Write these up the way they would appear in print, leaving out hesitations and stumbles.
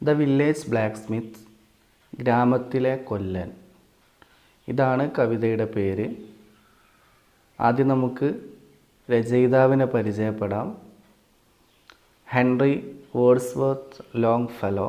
The village black Smith, ഗ്രാമത്തിലെ കൊല്ലൻ. ഇതാണ് കവിതയുടെ പേര്. ആദ്യം നമുക്ക് രചയിതാവിനെ പരിചയപ്പെടാം. Henry Wadsworth Longfellow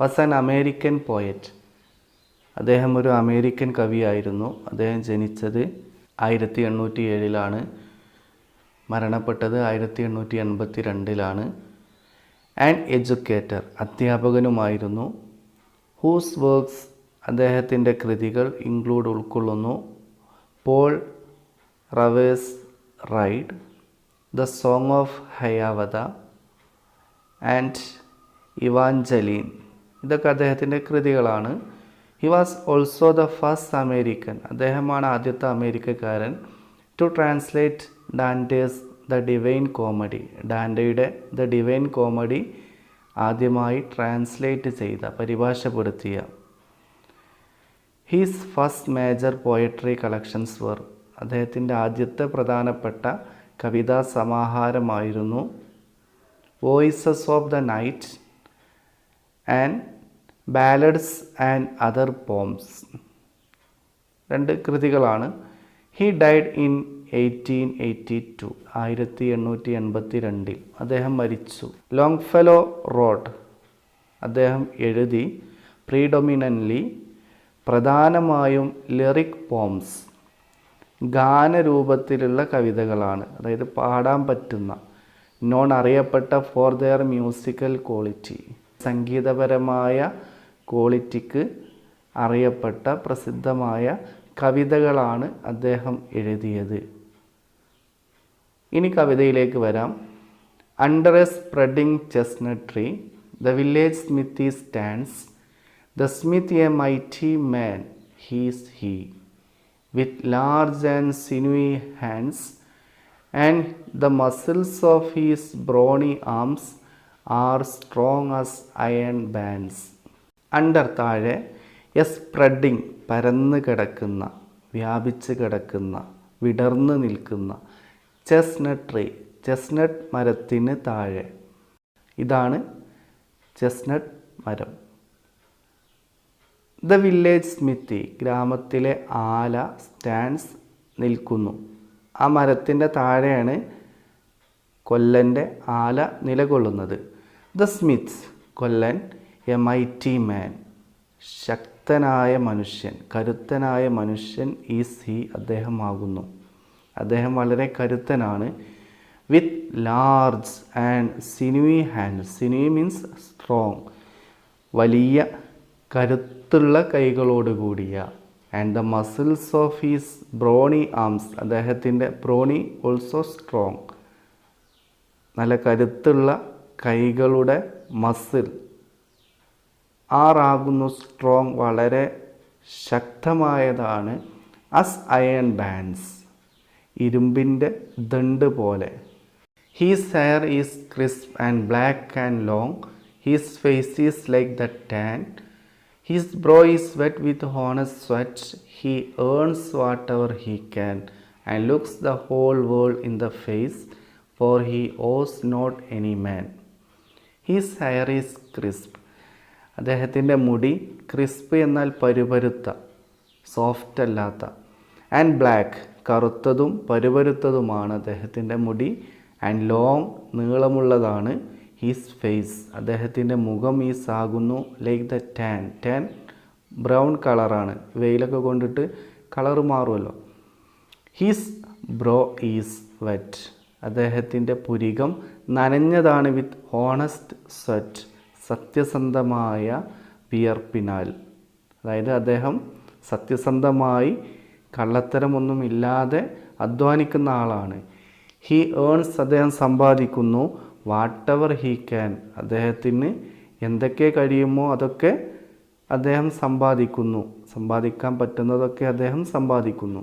was an American poet. അദ്ദേഹം ഒരു അമേരിക്കൻ കവിയായിരുന്നു. അദ്ദേഹം ജനിച്ചത് 1807 മരണപ്പെട്ടത് 1882 ആൻഡ് എഡ്യൂക്കേറ്റർ, അധ്യാപകനുമായിരുന്നു. ഹൂസ് വർക്ക്സ്, അദ്ദേഹത്തിൻ്റെ കൃതികൾ ഉൾക്കൊള്ളുന്നു Paul Revere's ride, the song of Hiawatha and Evangeline. ഇതൊക്കെ അദ്ദേഹത്തിൻ്റെ കൃതികളാണ്. He was also the first American, അദ്ദേഹമാണ് ആദ്യത്തെ അമേരിക്കക്കാരൻ to translate Dante's the divine comedy. ഡാൻറ്റയുടെ ദ ഡിവൈൻ കോമഡി ആദ്യമായി ട്രാൻസ്ലേറ്റ് ചെയ്ത, പരിഭാഷപ്പെടുത്തിയ. His first major poetry collections were, അദ്ദേഹത്തിൻ്റെ ആദ്യത്തെ പ്രധാനപ്പെട്ട കവിതാ സമാഹാരമായിരുന്നു voices of the night and ballads and other poems. 2 കൃതികളാണ്. ഹി ഡൈഡ് ഇൻ 1882, 1882 അദ്ദേഹം മരിച്ചു. ലോങ്ഫെല്ലോ റോട്ട്, അദ്ദേഹം എഴുതി പ്രീഡൊമിനൻ്റ്ലി, പ്രധാനമായും ലിറിക് പോംസ്, ഗാനരൂപത്തിലുള്ള കവിതകളാണ്, അതായത് പാടാൻ പറ്റുന്ന, നോൺ അറിയപ്പെട്ട ഫോർ ദെയർ മ്യൂസിക്കൽ ക്വാളിറ്റി, സംഗീതപരമായ ക്വാളിറ്റിക്ക് അറിയപ്പെട്ട പ്രസിദ്ധമായ കവിതകളാണ് അദ്ദേഹം എഴുതിയത്. ഇനി കവിതയിലേക്ക് വരാം. Under A spreading chestnut tree the village smithy stands, the Smith A mighty man he's he, with large and sinewy hands, and the muscles of his brawny arms are strong as iron bands. Under, താഴെ, A spreading, പരന്ന് കിടക്കുന്ന, വ്യാപിച്ച് കിടക്കുന്ന, വിടർന്ന് നിൽക്കുന്ന, chestnut tree, chestnut മരത്തിന് താഴെ. ഇതാണ് chestnut മരം. ദ വില്ലേജ് സ്മിത്തി, ഗ്രാമത്തിലെ ആല, സ്റ്റാൻഡ്സ്, നിൽക്കുന്നു. ആ മരത്തിൻ്റെ താഴെയാണ് കൊല്ലൻ്റെ ആല നിലകൊള്ളുന്നത്. ദ സ്മിത്ത്സ്, കൊല്ലൻ, എ മൈറ്റി മാൻ, ശക്തനായ മനുഷ്യൻ, കരുത്തനായ മനുഷ്യൻ, ഈസ് ഹി, അദ്ദേഹമാകുന്നു. അദ്ദേഹം വളരെ കരുത്തനാണ്. With large and sinewy hands, sinewy means strong, വലിയ കരുത്തുള്ള കൈകളോടുകൂടിയ. And the muscles of his brawny arms, അദ്ദേഹത്തിൻ്റെ ബ്രോണി ഓൾസോ സ്ട്രോങ്, നല്ല കരുത്തുള്ള കൈകളുടെ മസിൽ ആറാകുന്നു സ്ട്രോങ്, വളരെ ശക്തമായതാണ്. അസ് അയൺ ബാൻഡ്സ്, ഇരുമ്പിൻ്റെ ദണ്ട് പോലെ. His hair is crisp and black and long, his face is like the tan, his brow is wet with honest sweat, he earns whatever he can, and looks the whole world in the face, for he owes not any man. His hair is crisp, അദ്ദേഹത്തിൻ്റെ മുടി, crisp എന്നാൽ പരുപരുത്ത, soft അല്ലാത്ത, and black, കറുത്തതും പരുപരുത്തതുമാണ് അദ്ദേഹത്തിൻ്റെ മുടി, and long, നീളമുള്ളതാണ്. ഹിസ് ഫേസ്, അദ്ദേഹത്തിൻ്റെ മുഖം, ഈസ് ആകുന്നു, like the tan, tan brown കളറാണ്, വെയിലൊക്കെ കൊണ്ടിട്ട് കളർ മാറുമല്ലോ. ഹിസ് ബ്രോ ഈസ് വെറ്റ്, അദ്ദേഹത്തിൻ്റെ പുരികം നനഞ്ഞതാണ്, വിത്ത് ഹോണസ്റ്റ് സ്വെറ്റ്, സത്യസന്ധമായ വിയർപ്പിനാൽ. അതായത് അദ്ദേഹം സത്യസന്ധമായി കള്ളത്തരമൊന്നുമില്ലാതെ അധ്വാനിക്കുന്ന ആളാണ്. ഹി ഏൺസ്, അദ്ദേഹം സമ്പാദിക്കുന്നു, വാട്ടെവർ ഹീ ക്യാൻ, അദ്ദേഹത്തിന് എന്തൊക്കെ കഴിയുമോ അതൊക്കെ അദ്ദേഹം സമ്പാദിക്കുന്നു, സമ്പാദിക്കാൻ പറ്റുന്നതൊക്കെ അദ്ദേഹം സമ്പാദിക്കുന്നു.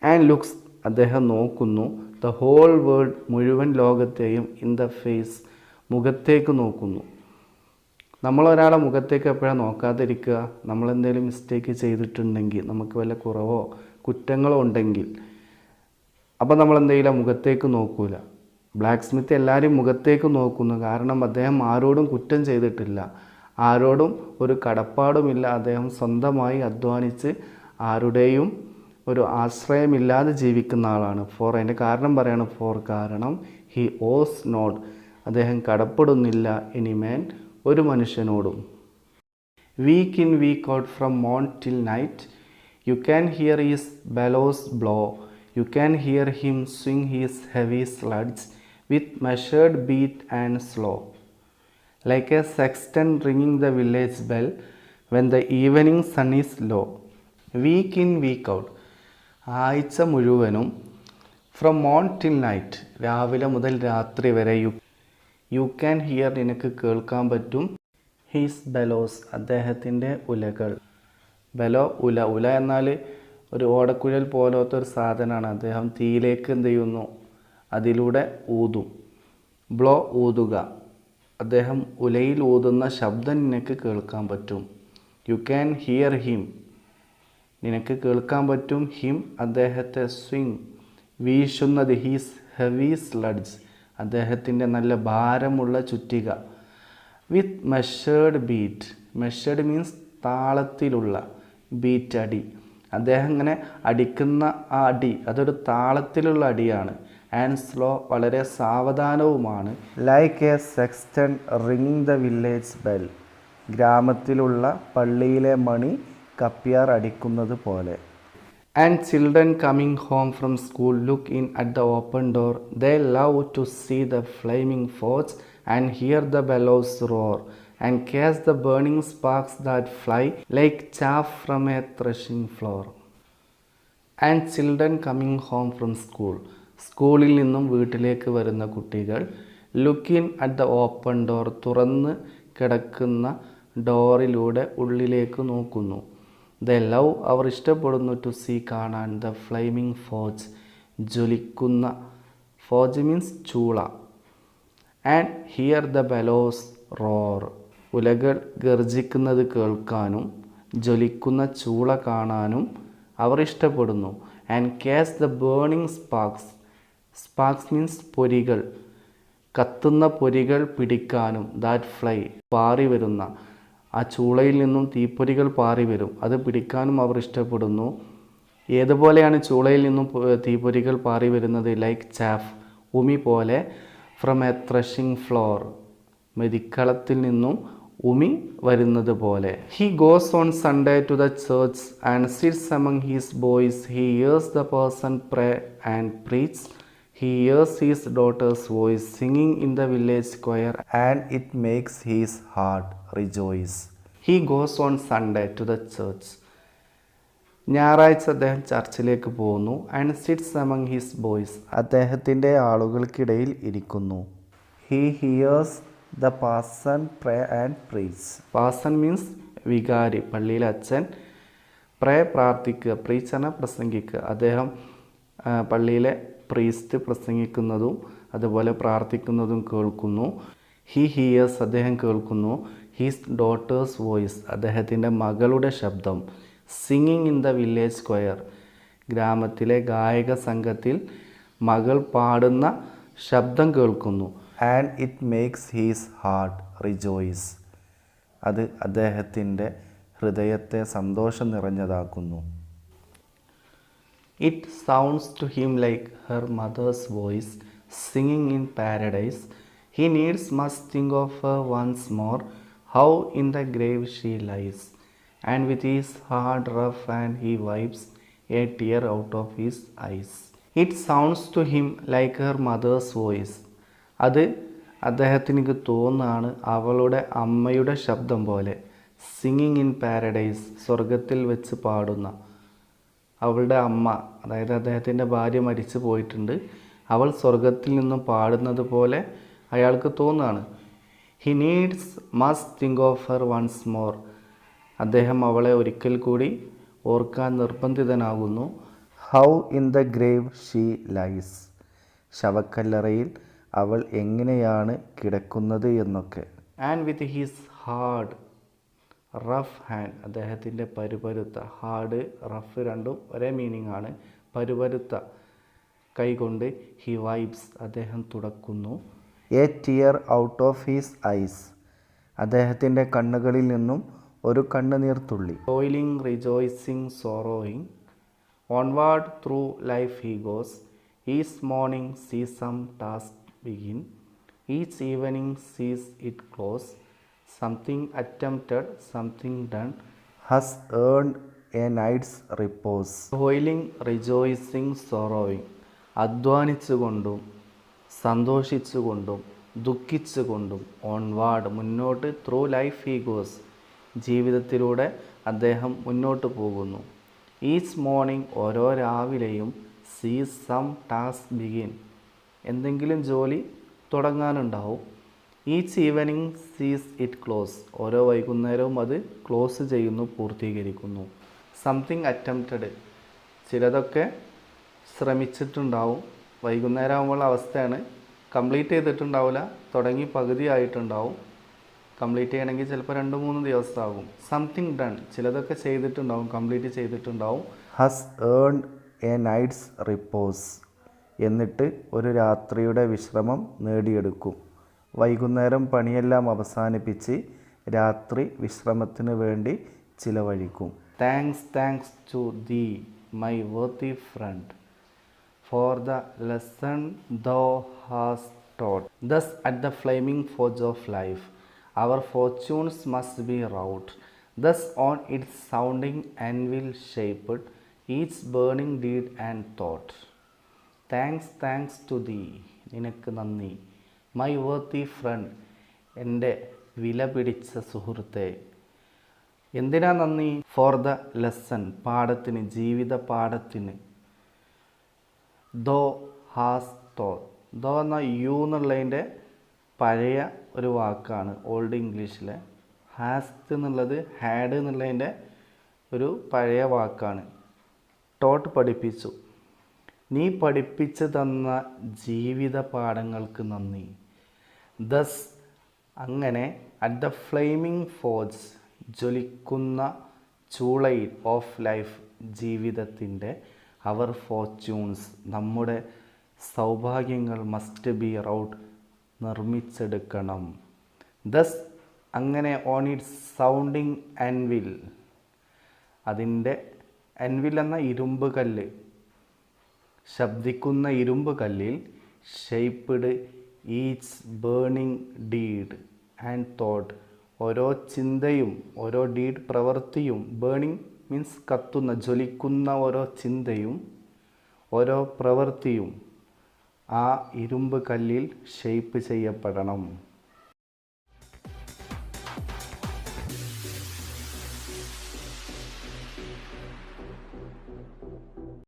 ആൻഡ് ലുക്സ്, അദ്ദേഹം നോക്കുന്നു, ദ ഹോൾ വേൾഡ്, മുഴുവൻ ലോകത്തെയും, ഇൻ ദ ഫേസ്, മുഖത്തേക്ക് നോക്കുന്നു. നമ്മളൊരാളെ മുഖത്തേക്ക് എപ്പോഴാണ് നോക്കാതിരിക്കുക? നമ്മളെന്തെങ്കിലും മിസ്റ്റേക്ക് ചെയ്തിട്ടുണ്ടെങ്കിൽ, നമുക്ക് വല്ല കുറവോ കുറ്റങ്ങളോ ഉണ്ടെങ്കിൽ, അപ്പോൾ നമ്മളെന്തെങ്കിലും മുഖത്തേക്ക് നോക്കൂല. ബ്ലാക്ക് സ്മിത്ത് എല്ലാവരും മുഖത്തേക്ക് നോക്കുന്നു, കാരണം അദ്ദേഹം ആരോടും കുറ്റം ചെയ്തിട്ടില്ല, ആരോടും ഒരു കടപ്പാടുമില്ല. അദ്ദേഹം സ്വന്തമായി അധ്വാനിച്ച് ആരുടെയും ഒരു ആശ്രയമില്ലാതെ ജീവിക്കുന്ന ആളാണ്. അതിൻ്റെ കാരണം പറയാണ് കാരണം ഹി ഓസ് നോട്ട്, അദ്ദേഹം കടപ്പെടുന്നില്ല എനി മാൻ, ഒരു മനുഷ്യനോടും. Week in week out from മോൺ till night you can hear his bellows blow, you can hear him swing his heavy sledge with measured beat and slow, like a sexton ringing the village bell when the evening sun is low. Week in week out, ആഴ്ച മുഴുവനും, from മോൺ till night, രാവിലെ മുതൽ രാത്രി വരെ, U can here, നിനക്ക് കേൾക്കാൻ പറ്റും, ഹിസ് ബെലോസ്, അദ്ദേഹത്തിൻ്റെ ഉലകൾ. ബെലോ ഉല എന്നാൽ ഒരു ഓടക്കുഴൽ പോലത്തെ ഒരു സാധനമാണ്. അദ്ദേഹം തീയിലേക്ക് എന്ത് ചെയ്യുന്നു, അതിലൂടെ ഊതും. ബ്ലോ ഊതുക, അദ്ദേഹം ഉലയിൽ ഊതുന്ന ശബ്ദം നിനക്ക് കേൾക്കാൻ പറ്റും. യു ക്യാൻ ഹിയർ ഹിം, നിനക്ക് കേൾക്കാൻ പറ്റും, ഹിം അദ്ദേഹത്തെ, സ്വിങ് വീശുന്നത്, ഹീസ് ഹെവി സ്ലഡ്സ് അദ്ദേഹത്തിൻ്റെ നല്ല ഭാരമുള്ള ചുറ്റിക, with measured beat, measured means താളത്തിലുള്ള, ബീറ്റ് അടി, അദ്ദേഹം ഇങ്ങനെ അടിക്കുന്ന ആ അടി അതൊരു താളത്തിലുള്ള അടിയാണ്. ആൻഡ് സ്ലോ വളരെ സാവധാനവുമാണ്. Like a sexton ring the village bell, ഗ്രാമത്തിലുള്ള പള്ളിയിലെ മണി കപ്പ്യാർ അടിക്കുന്നത് പോലെ. And children coming home from school look in at the open door, they love to see the flaming forge and hear the bellows roar and catch the burning sparks that fly like chaff from a threshing floor. And children coming home from school, സ്കൂളിൽ നിന്നും വീട്ടിലേക്ക് വരുന്ന കുട്ടികൾ, look in at the open door, തുറന്ന് കിടക്കുന്ന ഡോറിലൂടെ ഉള്ളിലേക്ക് നോക്കുന്നു. ദ ലവ്, അവർ ഇഷ്ടപ്പെടുന്നു, ടു സീ കാണാൻ, ദ ഫ്ലെയിമിംഗ് ഫോർജ്, ജ്വലിക്കുന്ന, ഫോർജ് മീൻസ് ചൂള, and hear the bellows roar, ഉലകൾ ഗർജിക്കുന്നത് കേൾക്കാനും ജ്വലിക്കുന്ന ചൂള കാണാനും അവർ ഇഷ്ടപ്പെടുന്നു. And catch the burning sparks, sparks means പൊരികൾ, കത്തുന്ന പൊരികൾ പിടിക്കാനും, ദാറ്റ് ഫ്ലൈ, പാറി വരുന്ന, ആ ചൂളയിൽ നിന്നും തീപ്പൊരികൾ പാറി വരും, അത് പിടിക്കാനും അവർ ഇഷ്ടപ്പെടുന്നു. ഏതുപോലെയാണ് ചൂളയിൽ നിന്നും തീപ്പൊരികൾ പാറി വരുന്നത്? ലൈക്ക് ചാഫ്, ഉമി പോലെ, ഫ്രം എ ത്രഷിംഗ് ഫ്ലോർ, മെതിക്കളത്തിൽ നിന്നും ഉമി വരുന്നത് പോലെ. He goes on Sunday to the church and sits among his boys, he hears the person pray and preach, he hears his daughter's voice singing in the village choir, and it makes his heart rejoice. He goes on Sunday to the church, ഞായറാഴ്ച അദ്ദേഹം ചർച്ചിലേക്ക് പോകുന്നു. And sits among his boys, അദ്ദേഹത്തിൻ്റെ ആളുകൾക്കിടയിൽ ഇരിക്കുന്നു. He hears the parson pray and preach. Parson means വികാരി, പള്ളിയിലെ അച്ഛൻ. പ്രേ പ്രാർത്ഥിക്കുക, പ്രീച്ച് ആണ് പ്രസംഗിക്കുക. അദ്ദേഹം പള്ളിയിലെ പ്രീസ്റ്റ് പ്രസംഗിക്കുന്നതും അതുപോലെ പ്രാർത്ഥിക്കുന്നതും കേൾക്കുന്നു. ഹി ഹിയേഴ്സ്, അദ്ദേഹം കേൾക്കുന്നു. ഹിസ് ഡോട്ടേഴ്സ് വോയിസ്, അദ്ദേഹത്തിൻ്റെ മകളുടെ ശബ്ദം. Singing in the village square, ഗ്രാമത്തിലെ ഗായക സംഘത്തിൽ മകൾ പാടുന്ന ശബ്ദം കേൾക്കുന്നു. And it makes his heart rejoice, അത് അദ്ദേഹത്തിൻ്റെ ഹൃദയത്തെ സന്തോഷം നിറഞ്ഞതാക്കുന്നു. It sounds to him like her mother's voice singing in paradise, he needs must think of her once more, how in the grave she lies, and with his heart rough and he wipes a tear out of his eyes. It sounds to him like her mother's voice, അത് അദ്ദേഹത്തിന് തോന്നാണ് അവളുടെ അമ്മയുടെ ശബ്ദം പോലെ. Singing in paradise, സ്വർഗത്തിൽ വെച്ച് പാടുന്ന. അവളുടെ അമ്മ, അതായത് അദ്ദേഹത്തിൻ്റെ ഭാര്യ മരിച്ചു പോയിട്ടുണ്ട്, അവൾ സ്വർഗത്തിൽ നിന്നും പാടുന്നത് പോലെ അയാൾക്ക് തോന്നാണ്. He needs must think of her once more, അദ്ദേഹം അവളെ ഒരിക്കൽ കൂടി ഓർക്കാൻ നിർബന്ധിതനാകുന്നു. How in the grave she lies, ശവക്കല്ലറയിൽ അവൾ എങ്ങനെയാണ് കിടക്കുന്നത് എന്നൊക്കെ. And with his hard rough hand, അദ്ദേഹത്തിൻ്റെ പരുപരുത്ത, ഹാർഡ് റഫ് രണ്ടും ഒരേ മീനിങ് ആണ്. പരുപരുത്ത കൈകൊണ്ട് ഹി വൈപ്സ് അദ്ദേഹം തുടക്കുന്നു a tear out of his eyes അദ്ദേഹത്തിൻ്റെ കണ്ണുകളിൽ നിന്നും ഒരു കണ്ണുനീർ തുള്ളി. Toiling rejoicing sorrowing onward through life he goes each morning sees some task begin each evening sees it close something attempted something done has earned a night's repose. Toiling rejoicing sorrowing അധ്വാനിച്ചുകൊണ്ടും സന്തോഷിച്ചുകൊണ്ടും ദുഃഖിച്ചുകൊണ്ടും onward മുന്നോട്ട് through life he goes ജീവിതത്തിലൂടെ അദ്ദേഹം മുന്നോട്ട് പോകുന്നു. Each morning ഓരോ രാവിലെയും സീസ് സം ടാസ്ക് ബിഗിൻ എന്തെങ്കിലും ജോലി തുടങ്ങാനുണ്ടാവും. ഈച്ച് ഈവനിങ് സീസ് ഇറ്റ് ക്ലോസ് ഓരോ വൈകുന്നേരവും അത് ക്ലോസ് ചെയ്യുന്നു, പൂർത്തീകരിക്കുന്നു. സംതിങ് അറ്റംപ്റ്റഡ് ചിലതൊക്കെ ശ്രമിച്ചിട്ടുണ്ടാവും, വൈകുന്നേരം ആകുമ്പോൾ അവസ്ഥയാണ്, കംപ്ലീറ്റ് ചെയ്തിട്ടുണ്ടാവില്ല, തുടങ്ങി പകുതി ആയിട്ടുണ്ടാവും, കംപ്ലീറ്റ് ചെയ്യണമെങ്കിൽ ചിലപ്പോൾ 2-3 ദിവസമാകും. സംതിങ് ഡൺ ചിലതൊക്കെ ചെയ്തിട്ടുണ്ടാവും, കംപ്ലീറ്റ് ചെയ്തിട്ടുണ്ടാവും. ഹസ് ഏൺഡ് എ നൈറ്റ്സ് റിപ്പോസ് എന്നിട്ട് ഒരു രാത്രിയുടെ വിശ്രമം നേടിയെടുക്കും. വൈകുന്നേരം പണിയെല്ലാം അവസാനിപ്പിച്ച് രാത്രി വിശ്രമത്തിന് വേണ്ടി ചിലവഴിക്കും. Thanks to thee my worthy friend for the lesson thou hast taught. Thus at the flaming forge of life, our fortunes must be wrought. Thus on its sounding anvil shaped, each burning deed and thought. Thanks to thee, നിനക്ക് നന്ദി. My worthy friend, എൻ്റെ വില പിടിച്ച സുഹൃത്തെ. എന്തിനാ നന്ദി? For the lesson, പാഠത്തിന്, ജീവിത പാഠത്തിന്. ദോ has thought. ദോ എന്ന യു എന്നുള്ളതിൻ്റെ പഴയ ഒരു വാക്കാണ് ഓൾഡ് ഇംഗ്ലീഷിലെ. ഹാസ്റ്റ് എന്നുള്ളത് ഹാഡ് എന്നുള്ളതിൻ്റെ ഒരു പഴയ വാക്കാണ്. ടോട്ട് പഠിപ്പിച്ചു. നീ പഠിപ്പിച്ചു തന്ന ജീവിത പാഠങ്ങൾക്ക് നന്ദി. ദസ് അങ്ങനെ അറ്റ് ദ ഫ്ലെയിമിംഗ് ഫോർജ് ജ്വലിക്കുന്ന ചൂളയിൽ ഓഫ് ലൈഫ് ജീവിതത്തിൻ്റെ അവർ ഫോർച്യൂൺസ് നമ്മുടെ സൗഭാഗ്യങ്ങൾ മസ്റ്റ് ബി റൗട്ട് നിർമ്മിച്ചെടുക്കണം. ദസ് അങ്ങനെ ഓൺ ഇറ്റ്സ് സൗണ്ടിങ് ആൻവിൽ അതിൻ്റെ ആൻവിൽ എന്ന ഇരുമ്പ് കല്ല്, ശബ്ദിക്കുന്ന ഇരുമ്പ് കല്ലിൽ shaped each burning deed and thought ഓരോ ചിന്തയും ഓരോ ഡീഡ് പ്രവൃത്തിയും, ബേണിംഗ് മീൻസ് കത്തുന്ന ജ്വലിക്കുന്ന ഓരോ ചിന്തയും ഓരോ പ്രവൃത്തിയും ആ ഇരുമ്പ് കല്ലിൽ ഷേപ്പ് ചെയ്യപ്പെടണം.